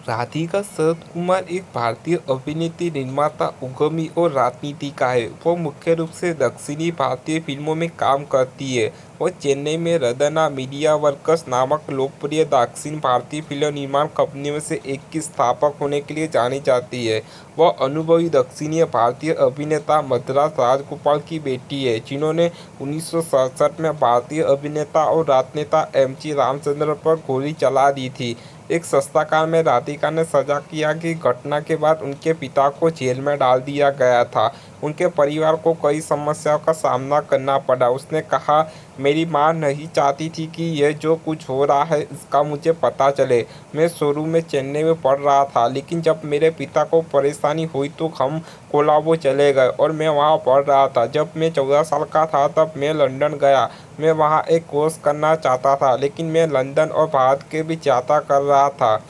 राधिका शरद कुमार एक भारतीय अभिनेत्री, निर्माता, उद्यमी और राजनीतिका है। वो मुख्य रूप से दक्षिणी भारतीय फिल्मों में काम करती है। वो चेन्नई में रदना मीडिया वर्क्स नामक लोकप्रिय दक्षिण भारतीय फिल्म निर्माण कंपनी में से एक की स्थापक होने के लिए जानी जाती है। वह अनुभवी दक्षिणी भारतीय अभिनेता मद्रास राजगोपाल की बेटी है, जिन्होंने 1967 में भारतीय अभिनेता और राजनेता एम.जी. रामचंद्रन पर गोली चला दी थी। एक संस्थाकाल में राधिका ने साझा किया कि घटना के बाद उनके पिता को जेल में डाल दिया गया था। उनके परिवार को कई समस्याओं का सामना करना पड़ा। उसने कहा, मेरी मां नहीं चाहती थी कि यह जो कुछ हो रहा है इसका मुझे पता चले। मैं शुरू में चेन्नई में पढ़ रहा था, लेकिन जब मेरे पिता को परेशानी हुई तो हम कोलंबो चले गए और मैं वहां पढ़ रहा था। जब मैं 14 साल का था तब मैं लंदन गया। मैं वहां एक कोर्स करना चाहता था, लेकिन मैं लंदन और भारत के बीच यात्रा कर रहा था।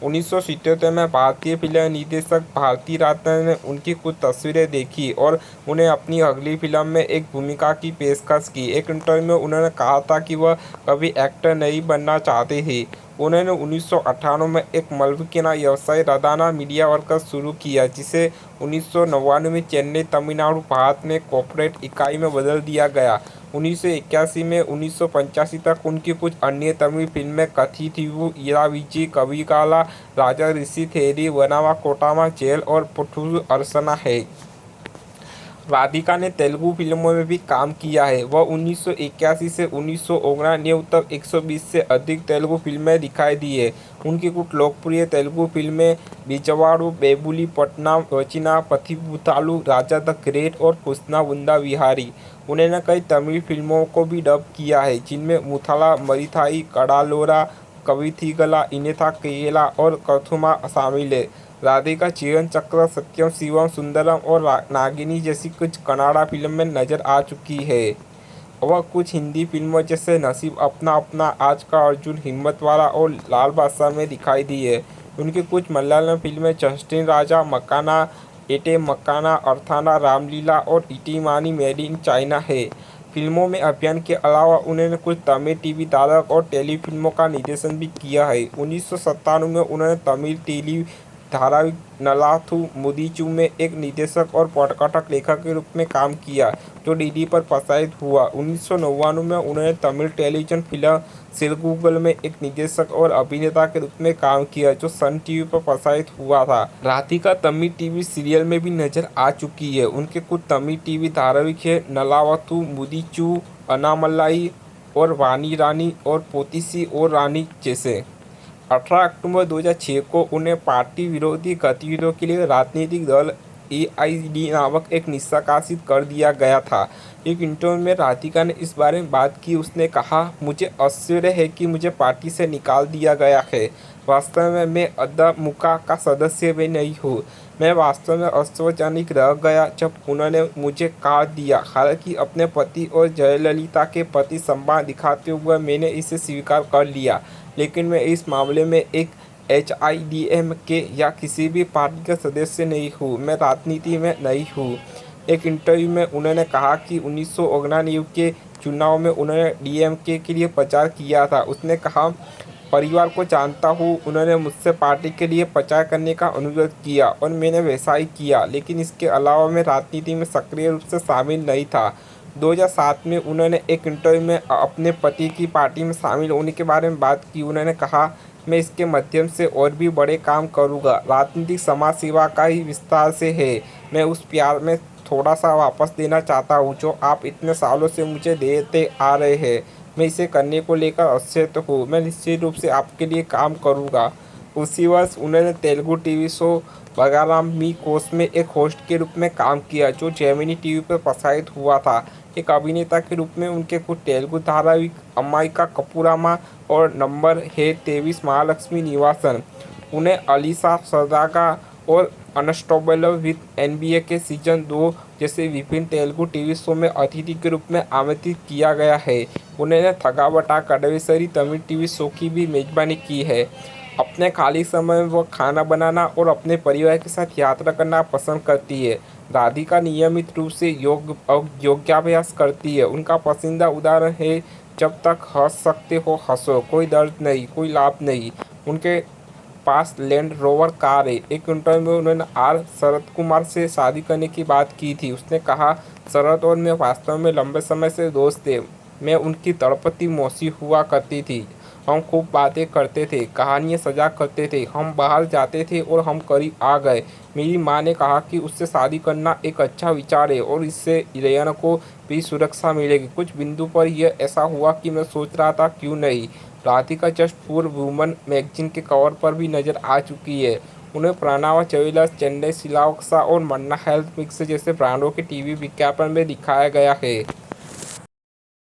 1977 में भारतीय फिल्म निर्देशक भारती राजन ने उनकी कुछ तस्वीरें देखी और उन्हें अपनी अगली फिल्म में एक भूमिका की पेशकश की। एक इंटरव्यू में उन्होंने कहा था कि वह कभी एक्टर नहीं बनना चाहते थे। उन्होंने 1998 में एक मल्लिकाना व्यवसाय रदाना मीडिया वर्क्स शुरू किया, जिसे 1999 में चेन्नई, तमिलनाडु, भारत में कॉर्पोरेट इकाई में बदल दिया गया। 1981 में 1985 तक उनकी कुछ अन्य तमिल फिल्में कथिथीवु, इराविची, कविकाला, राजा ऋषि थेरी, वनावा कोटामा, जेल और पुथुरु अर्चना है। राधिका ने तेलुगु फिल्मों में भी काम किया है। वह 1981 से 1999 तक 120 से अधिक तेलुगु फिल्में दिखाई दी है। उनकी कुछ लोकप्रिय तेलुगु फिल्में बिजवाड़ू, बेबुली पट्टनम, वचिना, पथिभूतालु, राजा द ग्रेट और कृष्णा बुंदा विहारी। उन्होंने कई तमिल फिल्मों को भी डब किया है, जिनमें मुथाला मरिथाई, कडालोरा, कविथिगला, इनेथा केला और कथुमा शामिल है। राधिका जीवन चक्र, सत्यम शिवम सुंदरम और नागिनी जैसी कुछ कन्नड़ा फिल्म में नजर आ चुकी है। वह कुछ हिंदी फिल्मों जैसे नसीब अपना अपना, आज का अर्जुन, हिम्मत वाला और लाल बादशाह में दिखाई दी है। उनकी कुछ मलयालम फिल्में जस्टिन राजा, मकाना, एटे मकाना, अर्थाना, रामलीला और इटीमानी मेड इन चाइना है। फिल्मों में अभिनय के अलावा उन्होंने कुछ तमिल टीवी धारावाहिक और टेलीफिल्मों का निर्देशन भी किया है। 1997 में उन्होंने तमिल टेली धारावाहिक नलाथु मुदीचु में एक निर्देशक और पटकथा लेखक के रूप में काम किया, जो डीडी पर प्रसारित हुआ। 1999 में उन्होंने तमिल टेलीविजन फिल्म सिलगुगल में एक निर्देशक और अभिनेता के रूप में काम किया, जो सन टीवी पर प्रसारित हुआ था। राधिका तमिल टीवी सीरियल में भी नजर आ चुकी है। उनके कुछ तमिल टीवी धारावाहिक है नलावथु मुदीचु, अनामलाई और वानी रानी और पोतीसी और रानी जैसे। 18 अक्टूबर 2006 को उन्हें पार्टी विरोधी गतिविधियों के लिए राजनीतिक दल एआईडी नामक एक निष्कासित कर दिया गया था। एक इंटरव्यू में राधिका ने इस बारे में बात की। उसने कहा, मुझे आश्चर्य है कि मुझे पार्टी से निकाल दिया गया है। वास्तव में मैं अदमुका का सदस्य भी नहीं हूँ। मैं वास्तव में आश्चर्यचकित रह गया जब उन्होंने मुझे काट दिया। हालांकि अपने पति और जयललिता के प्रति सम्मान दिखाते हुए मैंने इसे स्वीकार कर लिया, लेकिन मैं इस मामले में एक एचआईडीएमके या किसी भी पार्टी का सदस्य नहीं हूँ। मैं राजनीति में नहीं हूँ। एक इंटरव्यू में उन्होंने कहा कि 1999 के चुनाव में उन्होंने डीएमके के लिए प्रचार किया था। उसने कहा, परिवार को जानता हूँ, उन्होंने मुझसे पार्टी के लिए प्रचार करने का अनुरोध किया और मैंने वैसा ही किया, लेकिन इसके अलावा मैं राजनीति में सक्रिय रूप से शामिल नहीं था। 2007 में उन्होंने एक इंटरव्यू में अपने पति की पार्टी में शामिल होने के बारे में बात की। उन्होंने कहा, मैं इसके माध्यम से और भी बड़े काम करूँगा। राजनीतिक समाज सेवा का ही विस्तार से है। मैं उस प्यार में थोड़ा सा वापस देना चाहता हूँ जो आप इतने सालों से मुझे देते आ रहे हैं। मैं इसे करने को लेकर अक्षत हूँ। मैं निश्चित रूप से आपके लिए काम करूँगा। उसी वर्ष उन्होंने तेलुगु टीवी शो बगाराम मी कोस में एक होस्ट के रूप में काम किया, जो जेमिनी टीवी पर प्रसारित हुआ था। एक अभिनेता के रूप में उनके कुछ तेलुगु धारावाहिक अम्माइका कपूरामा और नंबर है 23 महालक्ष्मी निवासन। उन्हें अलीसा सदागा और अनस्टॉपेबल विद एनबीए के सीजन 2 जैसे विभिन्न तेलुगु टीवी शो में अतिथि के रूप में आमंत्रित किया गया है। उन्होंने थगावटा कड़वेसरी तमिल टीवी शो की भी मेजबानी की है। अपने खाली समय में वह खाना बनाना और अपने परिवार के साथ यात्रा करना पसंद करती है। राधिका नियमित रूप से योगाभ्यास करती है। उनका पसंदीदा उदाहरण है, जब तक हंस सकते हो हंसो, कोई दर्द नहीं, कोई लाभ नहीं। उनके पास लैंड रोवर कार है। एक इंटरव्यू में उन्होंने आर शरद कुमार से शादी करने की बात की थी। उसने कहा, शरद और मैं वास्तव में लंबे समय से दोस्त थे। मैं उनकी तड़पती मौसी हुआ करती थी। हम खूब बातें करते थे, कहानियाँ सजा करते थे, हम बाहर जाते थे और हम करीब आ गए। मेरी माँ ने कहा कि उससे शादी करना एक अच्छा विचार है और इससे रेयान को भी सुरक्षा मिलेगी। कुछ बिंदु पर यह ऐसा हुआ कि मैं सोच रहा था क्यों नहीं। राधिका जस्ट पूर्व वुमन मैगजीन के कवर पर भी नजर आ चुकी है। उन्हें प्रणवा ज्वेलर्स, चेन्नई सिलाक्सा और मन्ना हेल्थ मिक्स जैसे ब्रांडों के टीवी विज्ञापन में दिखाया गया है।